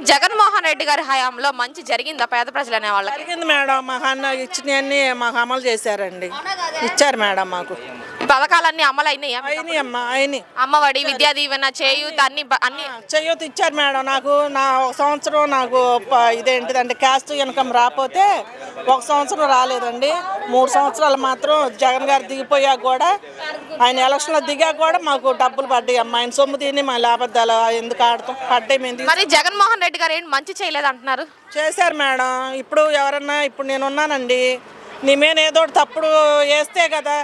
జగన్మోహన్ రెడ్డి గారి హయాంలో మంచి జరిగిందా పేద ప్రజలు అనే వాళ్ళకి? జరిగింది మేడం. మాకు అన్న ఇచ్చినవన్నీ మాకు అమలు చేశారండి. ఇచ్చారు మేడం మాకు. ఈ పథకాలన్నీ అమలు అయినాయా? అయినాయి అమ్మ, అయినాయి. అమ్మఒడి, విద్యా దీవెన, చేయూత అన్ని చెయ్యొద్దు ఇచ్చారు మేడం. నాకు ఒక సంవత్సరం నాకు ఇదేంటిదంటే క్యాస్ట్ ఇన్కమ్ రాకపోతే ఒక సంవత్సరం రాలేదండి. 3 సంవత్సరాలు మాత్రం జగన్ గారు దిగిపోయాక కూడా, ఆయన ఎలక్షన్లో దిగాక కూడా మాకు డబ్బులు పడ్డాయి అమ్మ. ఆయన సొమ్ము తిని మా లేబద్దాలు ఎందుకు ఆడతాం, పడ్డాయి. మేము మరి జగన్మోహన్ రెడ్డి గారు ఏంటి మంచి చేయలేదు అంటున్నారు? చేశారు మేడం. ఇప్పుడు ఎవరన్నా, ఇప్పుడు నేను ఉన్నానండి, నీ మీద ఏదో ఒకటి తప్పుడు వేస్తే కదా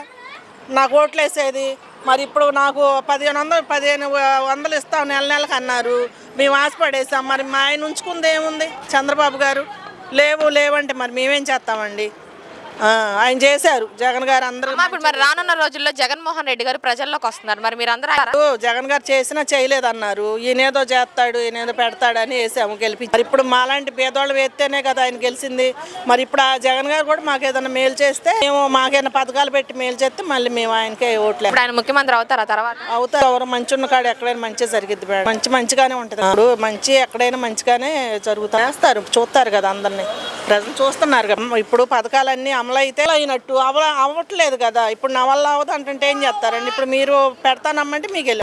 నాకు ఓట్లు వేసేది. మరి ఇప్పుడు నాకు 1500 ఇస్తాం నెలకి అన్నారు. మేము ఆశపడేసాం. మరి మా ఆయన ఉంచుకుంది ఏముంది? చంద్రబాబు గారు లేవంటే మరి మేమేం చేస్తామండి? ఆయన చేశారు జగన్ గారు. అందరూ ఇప్పుడు మరి రానున్న రోజుల్లో జగన్మోహన్ రెడ్డి గారు ప్రజల్లోకి వస్తున్నారు. మరి మీరు అందరూ జగన్ గారు చేసినా చేయలేదన్నారు. ఈయనేదో చేస్తాడు, ఈయనేదో పెడతాడని వేసాము, గెలిపి. మరి ఇప్పుడు మాలాంటి పేదోళ్ళు వేస్తేనే కదా ఆయన గెలిచింది. మరి ఇప్పుడు ఆ జగన్ గారు కూడా మాకు ఏదైనా మేలు చేస్తే, మేము మాకేమైనా పథకాలు పెట్టి మేలు చేస్తే మళ్ళీ మేము ఆయనకే ఓట్లే. ఆయన ముఖ్యమంత్రి అవుతారా తర్వాత? అవుతారు. ఎవరు మంచి ఉన్న కాడ ఎక్కడైనా మంచిగా జరిగిద్ది మేడం. మంచిగానే ఉంటుంది. ఇప్పుడు మంచి ఎక్కడైనా మంచిగానే జరుగుతారు. చేస్తారు, చూస్తారు కదా అందరినీ. ప్రజలు చూస్తున్నారు కదా. ఇప్పుడు పథకాలన్నీ అమలు అయితే అయినట్టు అవ్వట్లేదు కదా. ఇప్పుడు నా వల్ల అవ్వదు అంటే ఏం చేస్తారండి? ఇప్పుడు మీరు పెడతానమ్మంటే మీకు